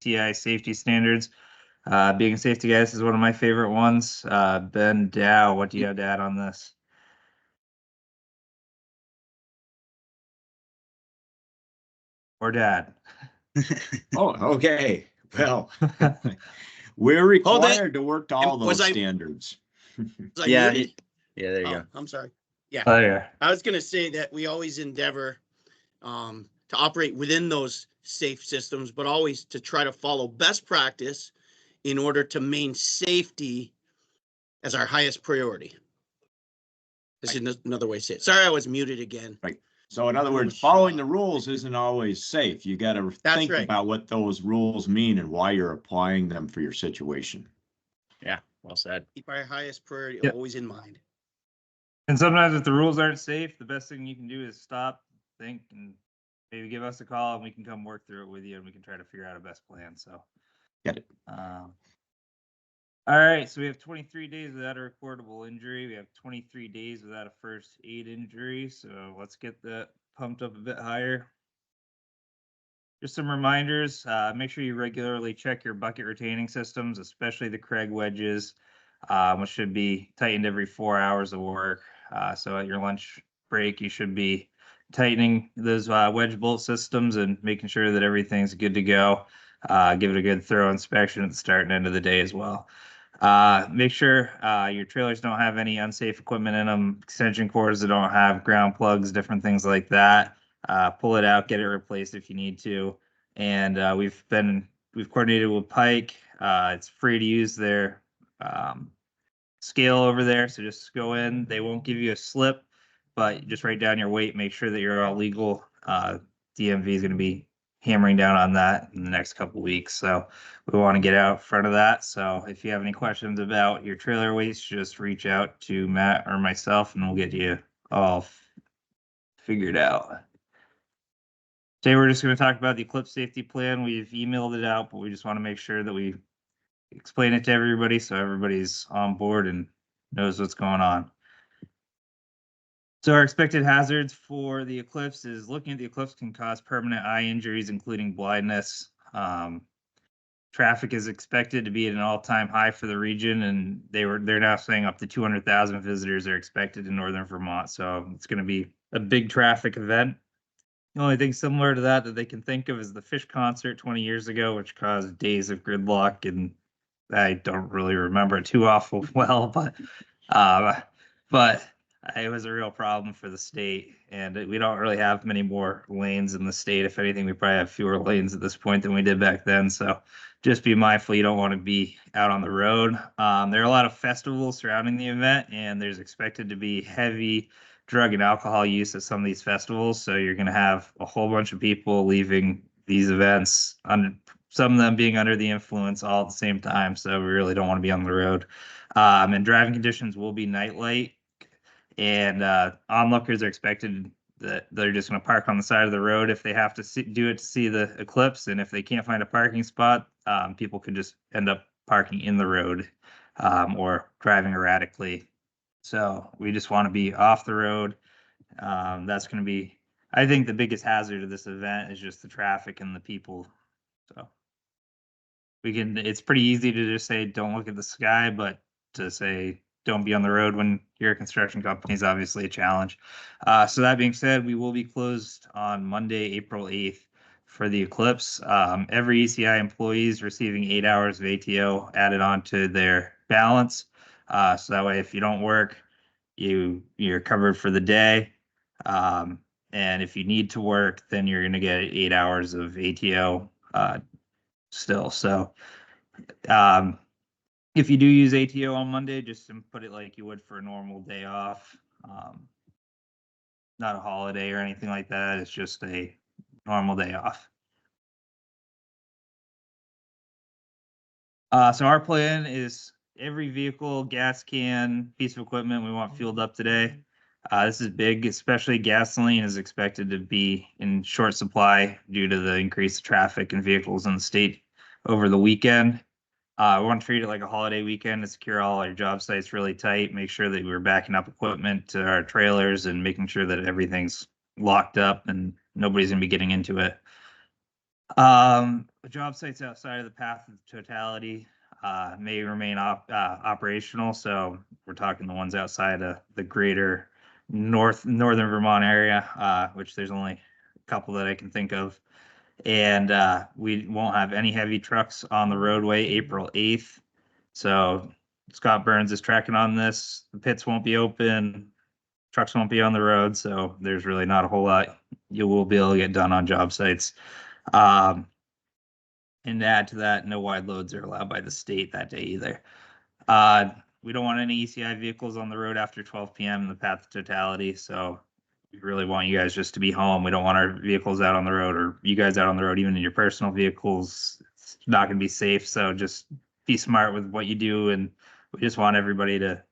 TI safety standards. Being a safety guy, this is one of my favorite ones. Ben Dow, what do you have to add on this? Or Dad? Oh, okay. Well, we're required to work to all those standards. Yeah, there you go. I'm sorry. Yeah. Oh, yeah. I was going to say that we always endeavor to operate within those safe systems, but always to try to follow best practice in order to maintain safety as our highest priority. This is another way to say it. Sorry, I was muted again. Right. So in other words, following the rules isn't always safe. You got to think about what those rules mean and why you're applying them for your situation. Yeah, well said. Keep our highest priority always in mind. And sometimes if the rules aren't safe, the best thing you can do is stop, think, and maybe give us a call and we can come work through it with you and we can try to figure out a best plan. So, get it. All right, so we have 23 days without a recordable injury. We have 23 days without a first aid injury. So let's get that pumped up a bit higher. Just some reminders. Make sure you regularly check your bucket retaining systems, especially the Craig wedges, which should be tightened every 4 hours of work. So at your lunch break, you should be tightening those wedge bolt systems and making sure that everything's good to go. Give it a good thorough inspection at the start and end of the day as well. Make sure your trailers don't have any unsafe equipment in them, extension cords that don't have ground plugs, different things like that. Pull it out, get it replaced if you need to. And we've coordinated with Pike. It's free to use their scale over there. So just go in. They won't give you a slip, but just write down your weight. Make sure that you're all legal. DMV is going to be hammering down on that in the next couple of weeks. So we want to get out in front of that. So if you have any questions about your trailer weights, just reach out to Matt or myself and we'll get you all figured out. Today we're just going to talk about the Eclipse Safety Plan. We've emailed it out, but we just want to make sure that we explain it to everybody so everybody's on board and knows what's going on. So our expected hazards for the Eclipse is looking at the Eclipse can cause permanent eye injuries, including blindness. Traffic is expected to be at an all-time high for the region, and they're now saying up to 200,000 visitors are expected in northern Vermont. So it's going to be a big traffic event. The only thing similar to that they can think of is the Fish concert 20 years ago, which caused days of gridlock, and I don't really remember it too awful well, but it was a real problem for the state, and we don't really have many more lanes in the state. If anything, we probably have fewer lanes at this point than we did back then. So just be mindful you don't want to be out on the road. There are a lot of festivals surrounding the event, and there's expected to be heavy drug and alcohol use at some of these festivals. So you're going to have a whole bunch of people leaving these events, some of them being under the influence all at the same time. So we really don't want to be on the road. And driving conditions will be night light. And onlookers are expected that they're just going to park on the side of the road if they have to do it to see the eclipse. And if they can't find a parking spot, people could just end up parking in the road or driving erratically. So we just want to be off the road. That's going to be, I think, the biggest hazard of this event is just the traffic and the people. So it's pretty easy to just say, don't look at the sky, but to say, don't be on the road when you're a construction company is obviously a challenge. So that being said, we will be closed on Monday, April 8th for the Eclipse. Every ECI employee is receiving 8 hours of ATO added onto their balance. So that way, if you don't work, you're covered for the day. And if you need to work, then you're going to get 8 hours of ATO still. So if you do use ATO on Monday, just put it like you would for a normal day off. Not a holiday or anything like that. It's just a normal day off. So our plan is every vehicle, gas can, piece of equipment we want fueled up today. This is big, especially gasoline is expected to be in short supply due to the increased traffic and vehicles in the state over the weekend. We want to treat it like a holiday weekend to secure all our job sites really tight, make sure that we're backing up equipment to our trailers and making sure that everything's locked up and nobody's going to be getting into it. Job sites outside of the path of totality may remain operational. So we're talking the ones outside of the greater northern Vermont area, which there's only a couple that I can think of. And we won't have any heavy trucks on the roadway April 8th. So Scott Burns is tracking on this. The pits won't be open. Trucks won't be on the road. So there's really not a whole lot you will be able to get done on job sites. And to add to that, no wide loads are allowed by the state that day either. We don't want any ECI vehicles on the road after 12 p.m. in the path of totality. So we really want you guys just to be home. We don't want our vehicles out on the road, or you guys out on the road, even in your personal vehicles. It's not going to be safe. So just be smart with what you do. And we just want everybody to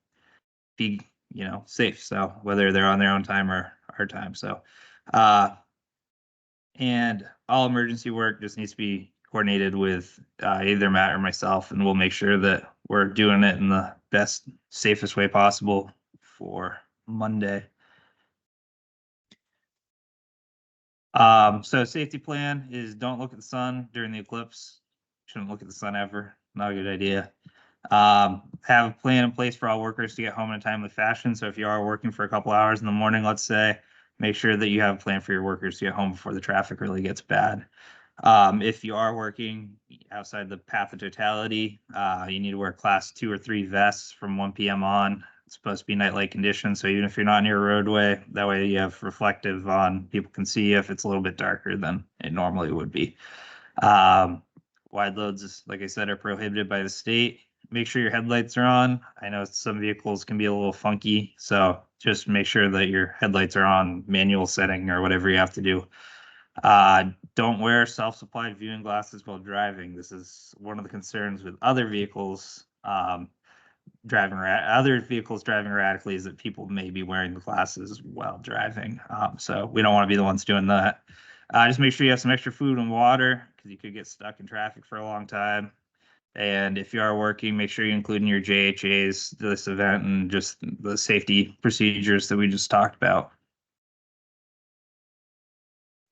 be, safe. So whether they're on their own time or our time. So, and all emergency work just needs to be coordinated with either Matt or myself, and we'll make sure that we're doing it in the best, safest way possible for Monday. So safety plan is don't look at the sun during the eclipse. Shouldn't look at the sun ever. Not a good idea. Have a plan in place for all workers to get home in a timely fashion. So if you are working for a couple hours in the morning, let's say, make sure that you have a plan for your workers to get home before the traffic really gets bad. If you are working outside the path of totality, you need to wear class 2 or 3 vests from 1 p.m. on. It's supposed to be nightlight conditions, so even if you're not near a roadway, that way you have reflective on. People can see if it's a little bit darker than it normally would be. Wide loads, like I said, are prohibited by the state. Make sure your headlights are on. I know some vehicles can be a little funky, so just make sure that your headlights are on manual setting or whatever you have to do. Don't wear self-supplied viewing glasses while driving. This is one of the concerns with other vehicles driving erratically, is that people may be wearing the glasses while driving. So we don't want to be the ones doing that. Just make sure you have some extra food and water, because you could get stuck in traffic for a long time. And if you are working, make sure you include in your JHAs this event and just the safety procedures that we just talked about.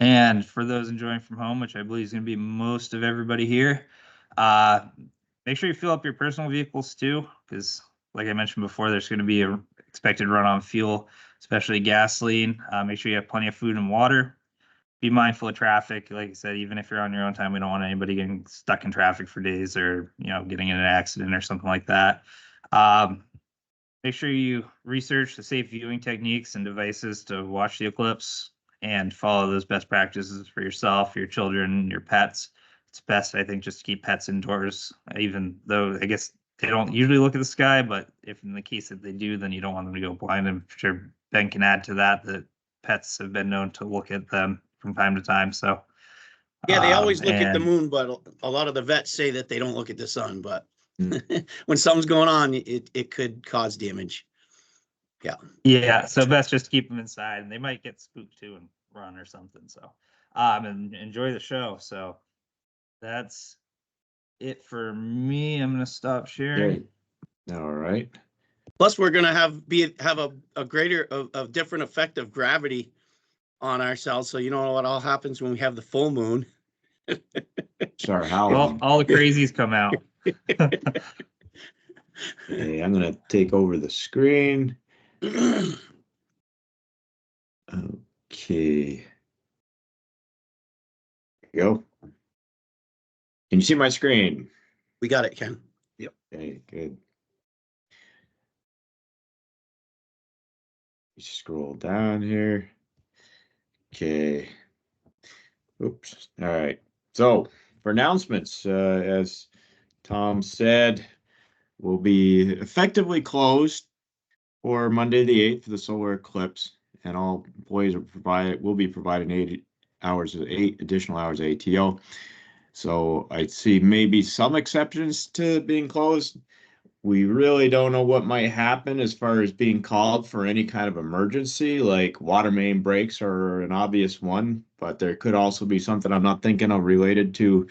And for those enjoying from home, which I believe is going to be most of everybody here, make sure you fill up your personal vehicles too, because like I mentioned before, there's going to be an expected run on fuel, especially gasoline. Make sure you have plenty of food and water. Be mindful of traffic. Like I said, even if you're on your own time, we don't want anybody getting stuck in traffic for days, or getting in an accident or something like that. Make sure you research the safe viewing techniques and devices to watch the eclipse, and follow those best practices for yourself, your children, your pets. It's best, I think, just to keep pets indoors, even though I guess they don't usually look at the sky, but if in the case that they do, then you don't want them to go blind. I'm sure Ben can add to that pets have been known to look at them from time to time. So yeah, they always look at the moon, but a lot of the vets say that they don't look at the sun. But when something's going on, it could cause damage. Yeah, so best just keep them inside, and they might get spooked too and run or something. So and enjoy the show. So that's it for me. I'm gonna stop sharing. All right. Plus, we're gonna have a greater a different effect of gravity on ourselves. So you know what all happens when we have the full moon. Start howling. All the crazies come out. Hey, I'm gonna take over the screen. Okay. There you go. Can you see my screen? We got it, Ken. Yep. Okay, good. Scroll down here. Okay. Oops. All right. So for announcements, as Tom said, we'll be effectively closed for Monday the 8th for the solar eclipse, and all employees will be providing 8 additional hours of ATO. So I see maybe some exceptions to being closed. We really don't know what might happen as far as being called for any kind of emergency, like water main breaks are an obvious one, but there could also be something I'm not thinking of related to,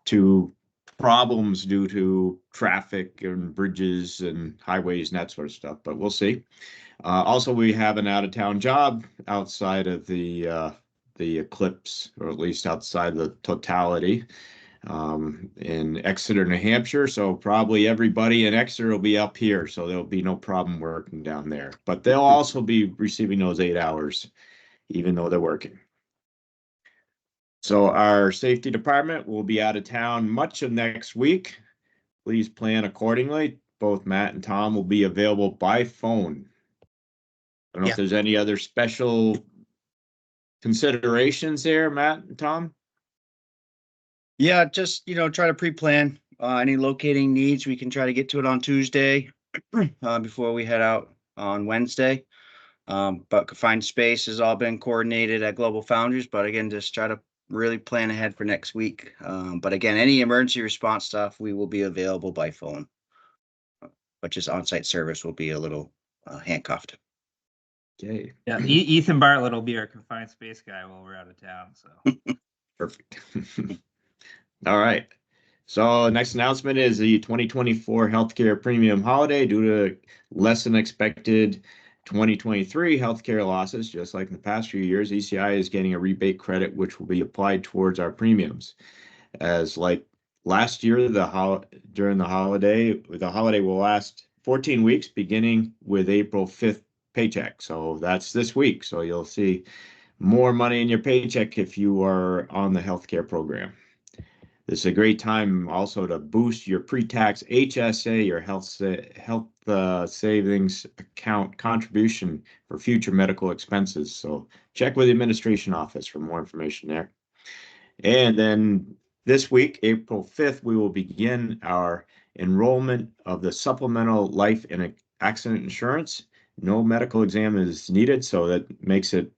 to problems due to traffic and bridges and highways and that sort of stuff, but we'll see. Also, we have an out-of-town job outside of the the Eclipse, or at least outside the totality, in Exeter, New Hampshire. So probably everybody in Exeter will be up here, so there'll be no problem working down there. But they'll also be receiving those 8 hours, even though they're working. So our safety department will be out of town much of next week. Please plan accordingly. Both Matt and Tom will be available by phone. I don't know if there's any other special considerations there, Matt and Tom? Yeah, just, try to pre-plan, any locating needs. We can try to get to it on Tuesday, before we head out on Wednesday. But confined space has all been coordinated at Global Foundries, but again, just try to really plan ahead for next week. But again, any emergency response stuff, we will be available by phone. But just on-site service will be a little handcuffed. Okay. Yeah, Ethan Bartlett will be our confined space guy while we're out of town. So Perfect. All right. So next announcement is the 2024 healthcare premium holiday. Due to less than expected 2023 healthcare losses, just like in the past few years, ECI is getting a rebate credit, which will be applied towards our premiums. As like last year, during the holiday will last 14 weeks, beginning with April 5th paycheck. So that's this week. So you'll see more money in your paycheck if you are on the healthcare program. This is a great time also to boost your pre-tax HSA, your health savings account contribution for future medical expenses. So check with the administration office for more information there. And then this week, April 5th, we will begin our enrollment of the supplemental life and accident insurance. No medical exam is needed, so that makes it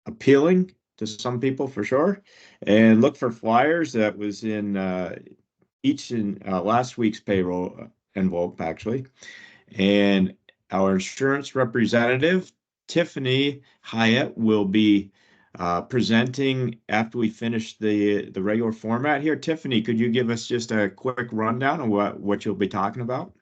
appealing to some people for sure. And look for flyers. That was in last week's payroll envelope, actually. And our insurance representative, Tiffany Hyatt, will be presenting after we finish the regular format here. Tiffany, could you give us just a quick rundown of what you'll be talking about?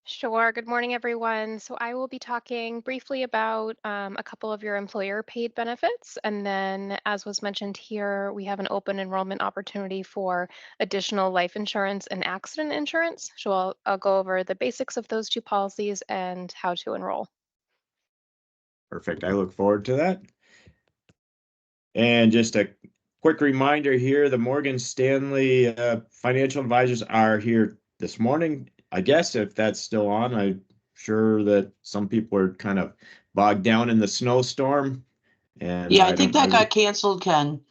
Sure. Good morning, everyone. So I will be talking briefly about a couple of your employer paid benefits. And then, as was mentioned here, we have an open enrollment opportunity for additional life insurance and accident insurance. So I'll go over the basics of those two policies and how to enroll. Perfect. I look forward to that. And just a quick reminder here, the Morgan Stanley financial advisors are here this morning. I guess if that's still on, I'm sure that some people are kind of bogged down in the snowstorm. And yeah, I think that got canceled, Ken.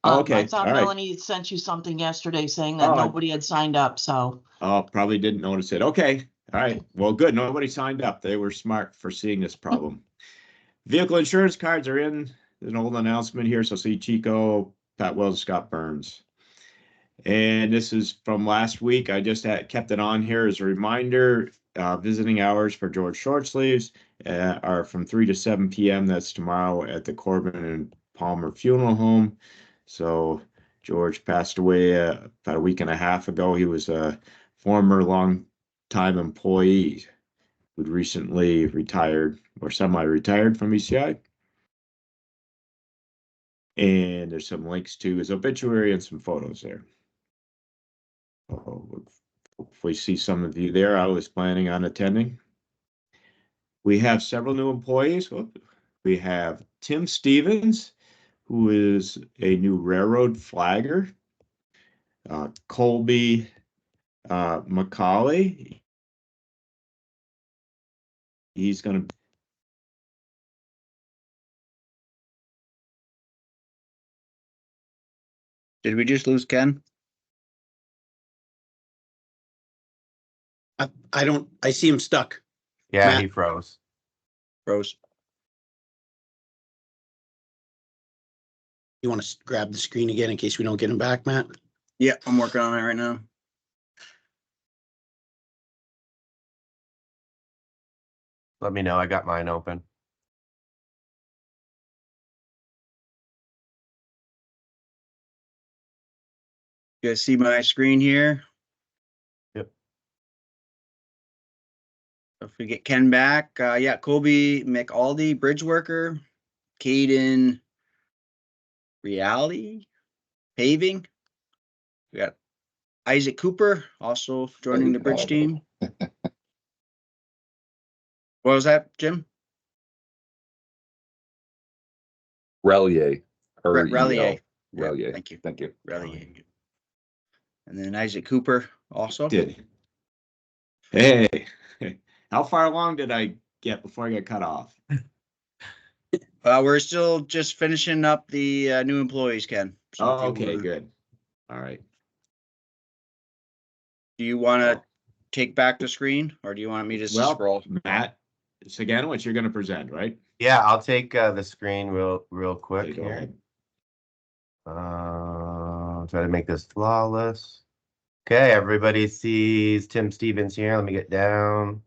Okay, I thought all right. Melanie sent you something yesterday saying that Oh, nobody had signed up, so. Oh, probably didn't notice it. Okay, all right. Well, good. Nobody signed up. They were smart for seeing this problem. Vehicle insurance cards are in. There's an old announcement here. So see Chico, Pat Wells, Scott Burns. And this is from last week. I just kept it on here as a reminder. Visiting hours for George Shortsleeves are from 3 to 7 p.m. That's tomorrow at the Corbin and Palmer Funeral Home. So George passed away about a week and a half ago. He was a former long-time employee who'd recently retired or semi-retired from ECI. And there's some links to his obituary and some photos there. Hopefully see some of you there. I was planning on attending. We have several new employees. We have Tim Stevens, who is a new railroad flagger. Colby McCauley. He's going to. Did we just lose Ken? I see him stuck. Yeah, Matt? he froze. Rose. You want to grab the screen again in case we don't get him back, Matt? Yeah, I'm working on it right now. Let me know. I got mine open. You guys see my screen here? Yep. If we get Ken back, yeah, Colby McAldy, bridge worker, Caden Reality Paving. We got Isaac Cooper also joining the bridge team. What was that, Jim? Relier. Relier. Yeah, Relier. thank you. Thank you. Relier. And then Isaac Cooper also. Did. Hey, how far along did I get before I got cut off? We're still just finishing up the new employees, Ken. So if Oh, you okay, wanna- good. All right. Do you want to Well- take back the screen, or do you want me to just Well, scroll? Matt, Saganowicz, you're going to present, right? Yeah, I'll take the screen real Okay, quick go here. ahead. Try to make this flawless. Okay, everybody sees Tim Stevens here. Let me get down.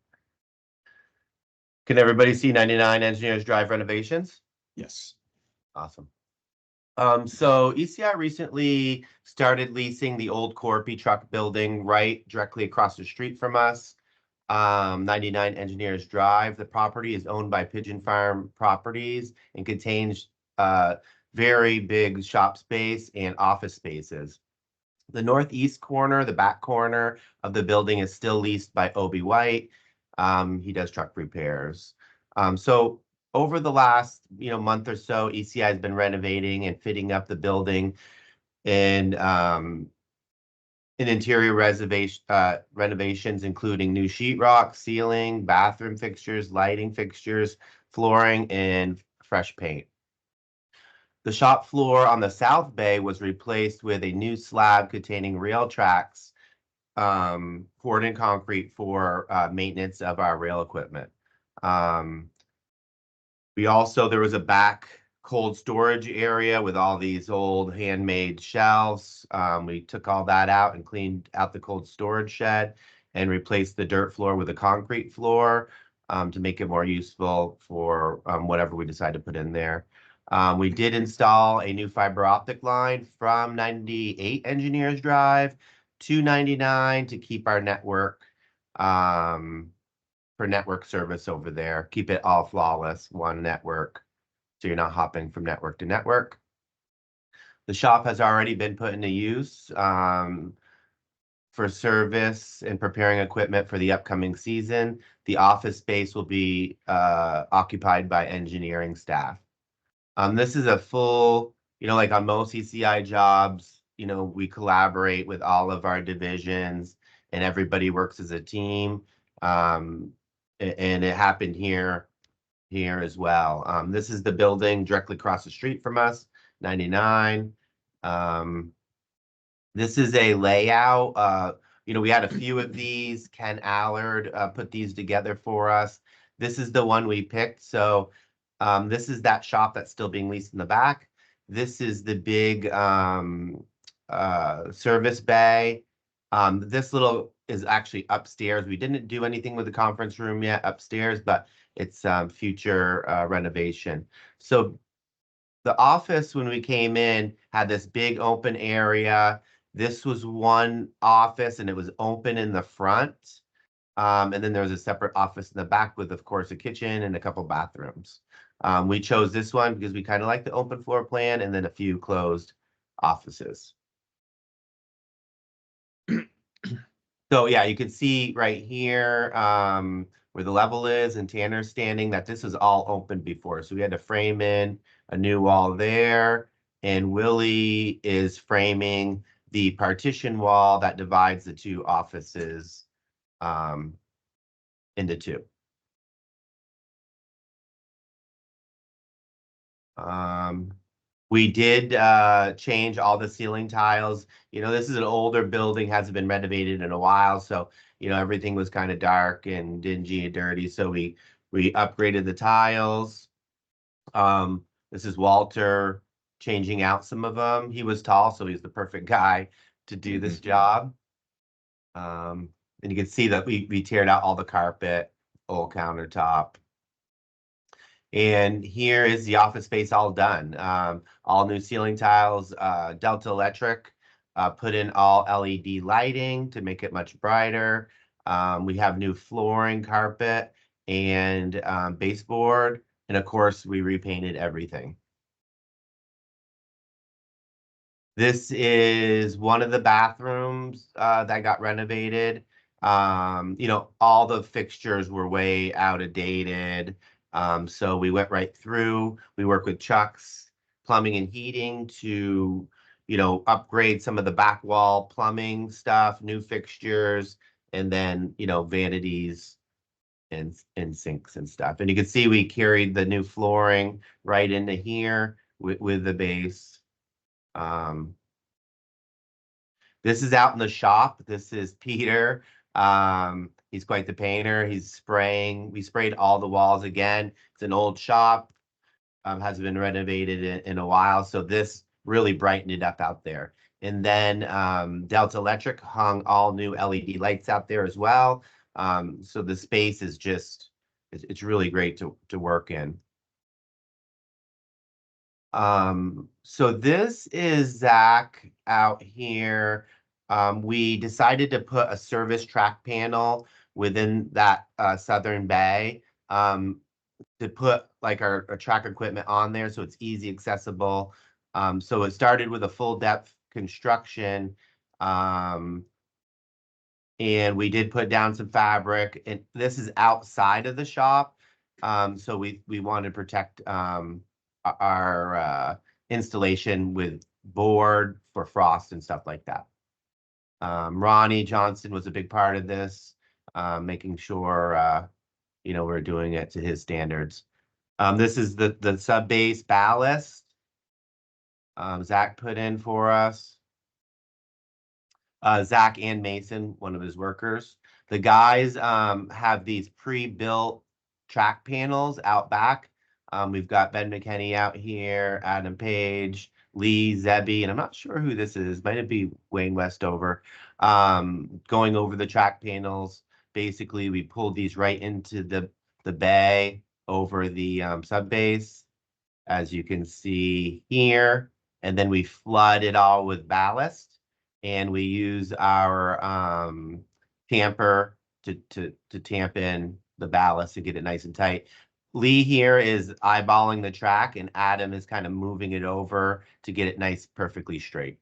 Can everybody see 99 Engineers Drive renovations? Yes. Awesome. So ECI recently started leasing the old Corpy truck building right directly across the street from us. 99 Engineers Drive. The property is owned by Pigeon Farm Properties and contains very big shop space and office spaces. The northeast corner, the back corner of the building is still leased by Obi White. He does truck repairs. So over the last month or so, ECI has been renovating and fitting up the building and in interior renovations, including new sheetrock, ceiling, bathroom fixtures, lighting fixtures, flooring, and fresh paint. The shop floor on the south bay was replaced with a new slab containing rail tracks poured in concrete for maintenance of our rail equipment. There was a back cold storage area with all these old handmade shelves. We took all that out and cleaned out the cold storage shed and replaced the dirt floor with a concrete floor to make it more useful for whatever we decide to put in there. We did install a new fiber optic line from 98 Engineers Drive to 99 to keep our network for network service over there. Keep it all flawless, one network, so you're not hopping from network to network. The shop has already been put into use for service and preparing equipment for the upcoming season. The office space will be occupied by engineering staff. This is a full, like on most ECI jobs, we collaborate with all of our divisions and everybody works as a team. And it happened here as well. This is the building directly across the street from us, 99. This is a layout. We had a few of these. Ken Allard put these together for us. This is the one we picked. So this is that shop that's still being leased in the back. This is the big service bay. This little is actually upstairs. We didn't do anything with the conference room yet upstairs, but it's future renovation. So the office, when we came in, had this big open area. This was one office and it was open in the front. And then there was a separate office in the back with, of course, a kitchen and a couple bathrooms. We chose this one because we kind of like the open floor plan and then a few closed offices. So yeah, you can see right here where the level is and Tanner's standing that this was all open before. So we had to frame in a new wall there. And Willie is framing the partition wall that divides the two offices into two. We did change all the ceiling tiles. This is an older building, hasn't been renovated in a while, so everything was kind of dark and dingy and dirty. So we upgraded the tiles. This is Walter changing out some of them. He was tall, so he's the perfect guy to do this job. And you can see that we teared out all the carpet, old countertop. And here is the office space all done. All new ceiling tiles, Delta Electric put in all LED lighting to make it much brighter. We have new flooring, carpet, and baseboard And of course, we repainted everything. This is one of the bathrooms that got renovated. You know, all the fixtures were way outdated. So we went right through. We work with Chuck's Plumbing and Heating to, you know, upgrade some of the back wall plumbing stuff, new fixtures, and then, you know, vanities and sinks and stuff. And you can see we carried the new flooring right into here with the base. This is out in the shop. This is Peter. He's quite the painter. He's spraying. We sprayed all the walls again. It's an old shop. Hasn't been renovated in a while. So this really brightened it up out there. And then Delta Electric hung all new LED lights out there as well. So the space is just, it's really great to work in. So this is Zach out here. We decided to put a service track panel within that southern bay to put like our track equipment on there so it's easy accessible. So it started with a full depth construction. And we did put down some fabric, and this is outside of the shop. So we want to protect our installation with board for frost and stuff like that. Ronnie Johnson was a big part of this, making sure you know, we're doing it to his standards. This is the sub base ballast Zach put in for us. Zach and Mason, one of his workers. The guys have these pre-built track panels out back. We've got Ben McKinney out here, Adam Page, Lee Zebby, and I'm not sure who this is. Might it be Wayne Westover? Going over the track panels. Basically, we pulled these right into the bay over the sub base, as you can see here, and then we flood it all with ballast. And we use our tamper to tamp in the ballast to get it nice and tight. Lee here is eyeballing the track, and Adam is kind of moving it over to get it nice, perfectly straight.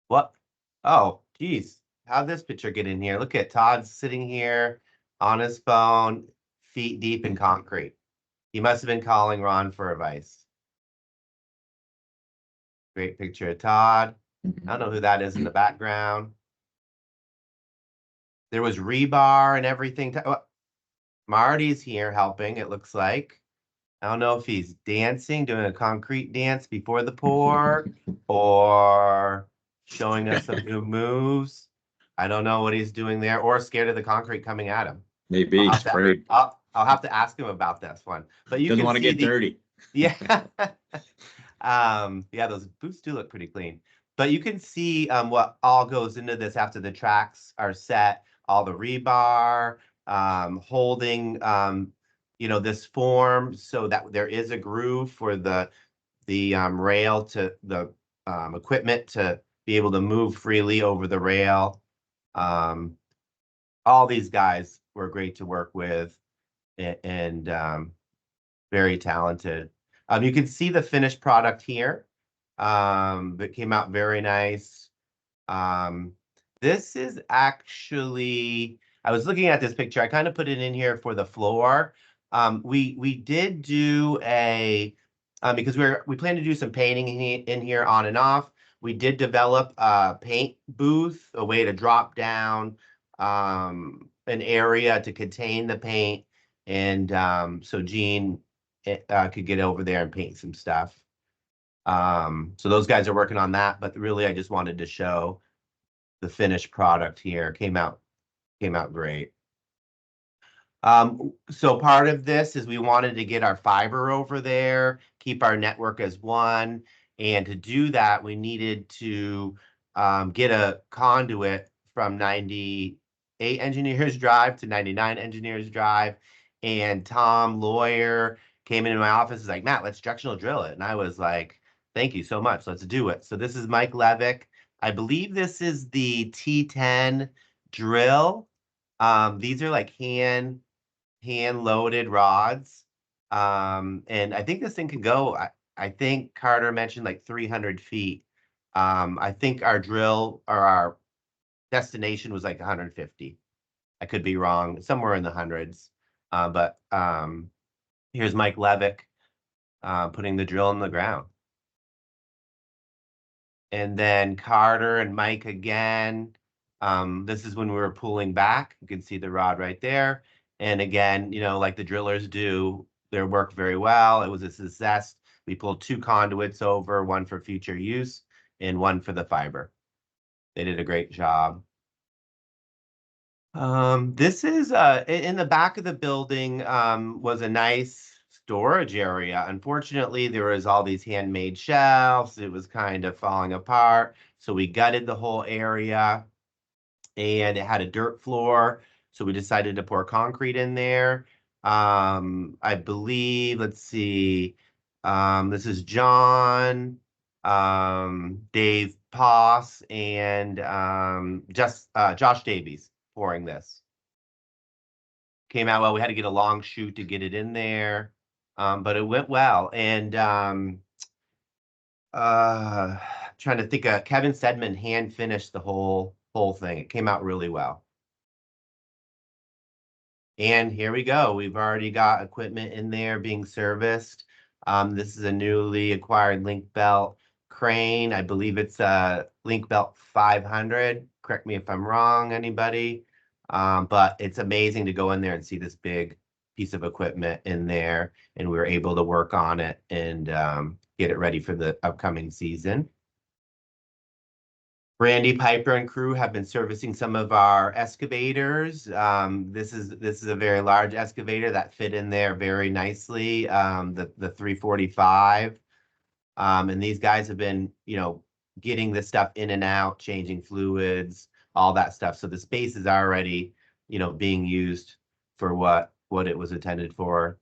What? Oh, geez. How'd this picture get in here? Look at Todd sitting here on his phone, feet deep in concrete. He must have been calling Ron for advice. Great picture of Todd. I don't know who that is in the background. There was rebar and everything. Marty's here helping, it looks like. I don't know if he's dancing, doing a concrete dance before the pour, or showing us some new moves. I don't know what he's doing there, or scared of the concrete coming at him. Maybe he's afraid. I'll have to ask him about this one. But you Doesn't can want to see get dirty. Yeah. Yeah, those boots do look pretty clean. But you can see what all goes into this after the tracks are set, all the rebar, holding you know, this form so that there is a groove for the rail to the equipment to be able to move freely over the rail. All these guys were great to work with and very talented. You can see the finished product here. That came out very nice. This is actually, I was looking at this picture. I kind of put it in here for the floor. We did do a, because we plan to do some painting in here on and off. We did develop a paint booth, a way to drop down an area to contain the paint. And so Gene could get over there and paint some stuff. So those guys are working on that, but really I just wanted to show the finished product here. Came out great. So part of this is we wanted to get our fiber over there, keep our network as one. And to do that, we needed to get a conduit from 98 Engineers Drive to 99 Engineers Drive. And Tom, lawyer, came into my office, is like, Matt, let's directional drill it. And I was like, thank you so much. Let's do it. So this is Mike Levick. I believe this is the T10 drill. These are like hand loaded rods. And I think this thing can go, I think Carter mentioned like 300 feet. I think our drill or our destination was like 150. I could be wrong, somewhere in the hundreds. But here's Mike Levick putting the drill in the ground. And then Carter and Mike again. This is when we were pulling back. You can see the rod right there. And again, you know, like the drillers do their work very well. It was a success. We pulled 2 conduits over, one for future use and one for the fiber. They did a great job. This is in the back of the building was a nice storage area. Unfortunately, there was all these handmade shelves. It was kind of falling apart. So we gutted the whole area and it had a dirt floor. So we decided to pour concrete in there. I believe, let's see, this is John, Dave Poss, and Josh Davies pouring this. Came out well. We had to get a long chute to get it in there, but it went well. And trying to think, Kevin Sedman hand finished the whole thing. It came out really well. And here we go. We've already got equipment in there being serviced. This is a newly acquired link belt crane. I believe it's a link belt 500. Correct me if I'm wrong, anybody. But it's amazing to go in there and see this big piece of equipment in there. And we were able to work on it and get it ready for the upcoming season. Randy Piper and crew have been servicing some of our excavators. This is a very large excavator that fit in there very nicely. The 345. And these guys have been, you know, getting this stuff in and out, changing fluids, all that stuff. So the space is already, you know, being used for what it was intended for.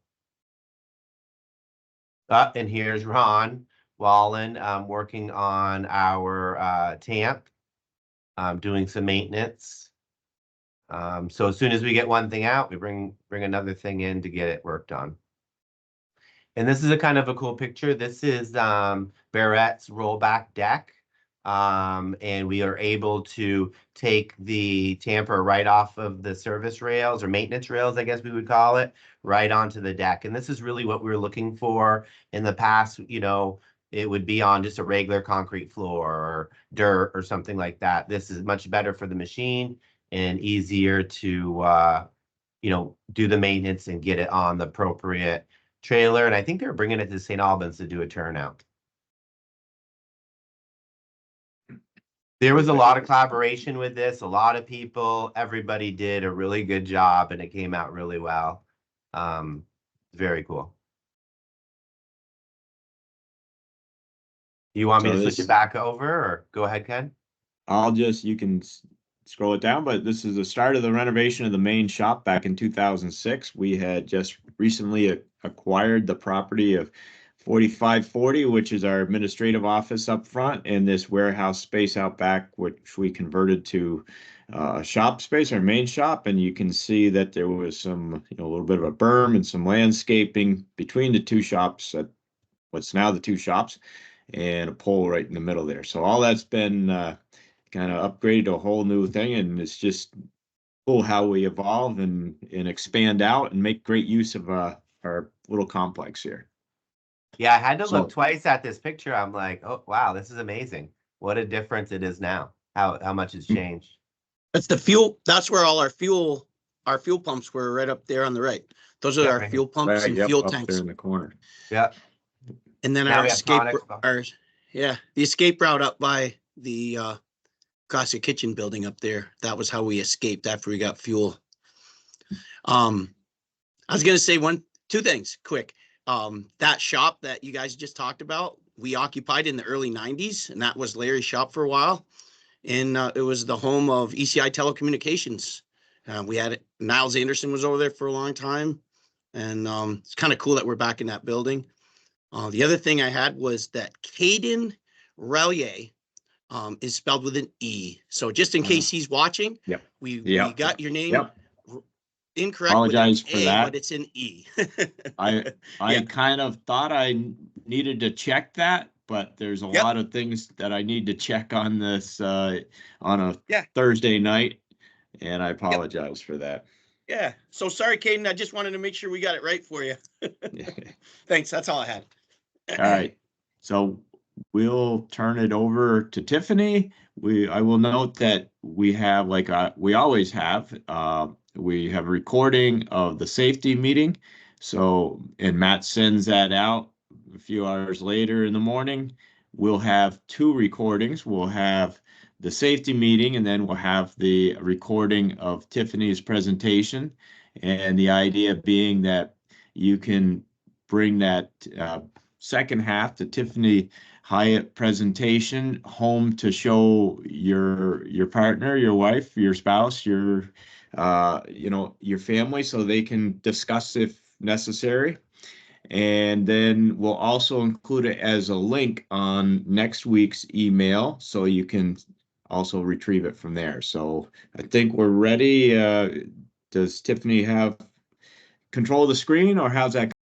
And here's Ron Wallen working on our TAMP, doing some maintenance. So as soon as we get one thing out, we bring another thing in to get it worked on. And this is a kind of a cool picture. This is Barrett's rollback deck. And we are able to take the tamper right off of the service rails or maintenance rails, I guess we would call it, right onto the deck. And this is really what we were looking for in the past. You know, it would be on just a regular concrete floor or dirt or something like that. This is much better for the machine and easier to, you know, do the maintenance and get it on the appropriate trailer. And I think they're bringing it to St. Albans to do a turnout. There was a lot of collaboration with this, a lot of people, everybody did a really good job and it came out really well. Very cool. You want me to switch it back over or go ahead, Ken? You can scroll it down, but this is the start of the renovation of the main shop back in 2006. We had just recently acquired the property of 4540, which is our administrative office up front, and this warehouse space out back, which we converted to a shop space, our main shop. And you can see that there was some, you know, a little bit of a berm and some landscaping between the two shops at what's now the two shops, and a pole right in the middle there. So all that's been kind of upgraded to a whole new thing, and it's just cool how we evolve and expand out and make great use of our little complex here. Yeah, I had to look twice at this picture. I'm like, oh wow, this is amazing. What a difference it is now. How much has changed. That's the fuel. That's where all our fuel pumps were, right up there on the right. Those are our fuel pumps and fuel tanks. Up there in the corner. Yeah. And then Now our we have escape, tonics. the escape route up by the classic kitchen building up there. That was how we escaped after we got fuel. I was gonna say two things quick. That shop that you guys just talked about, we occupied in the early 90s, and that was Larry's shop for a while. And it was the home of ECI Telecommunications. We had Niles Anderson was over there for a long time. And it's kind of cool that we're back in that building. The other thing I had was that Caden Relier is spelled with an E. So just in case he's watching, we got your name incorrect with an Apologize for A, that. but it's an E. I Yeah. kind of thought I needed to check that, but there's a Yep. lot of things that I need to check on this on a Yeah. Thursday night, and I apologize for that. Yeah. So sorry, Caden. I just wanted to make sure we got it right for you. Thanks. That's all I had. All right. So we'll turn it over to Tiffany. I will note that we have, like we always have, we have a recording of the safety meeting. So, and Matt sends that out a few hours later in the morning. We'll have two recordings. We'll have the safety meeting, and then we'll have the recording of Tiffany's presentation. And the idea being that you can bring that second half, the Tiffany Hyatt presentation, home to show your partner, your wife, your spouse, your your family, so they can discuss if necessary. And then we'll also include it as a link on next week's email, so you can also retrieve it from there. So I think we're ready. Does Tiffany have control of the screen, or how's that?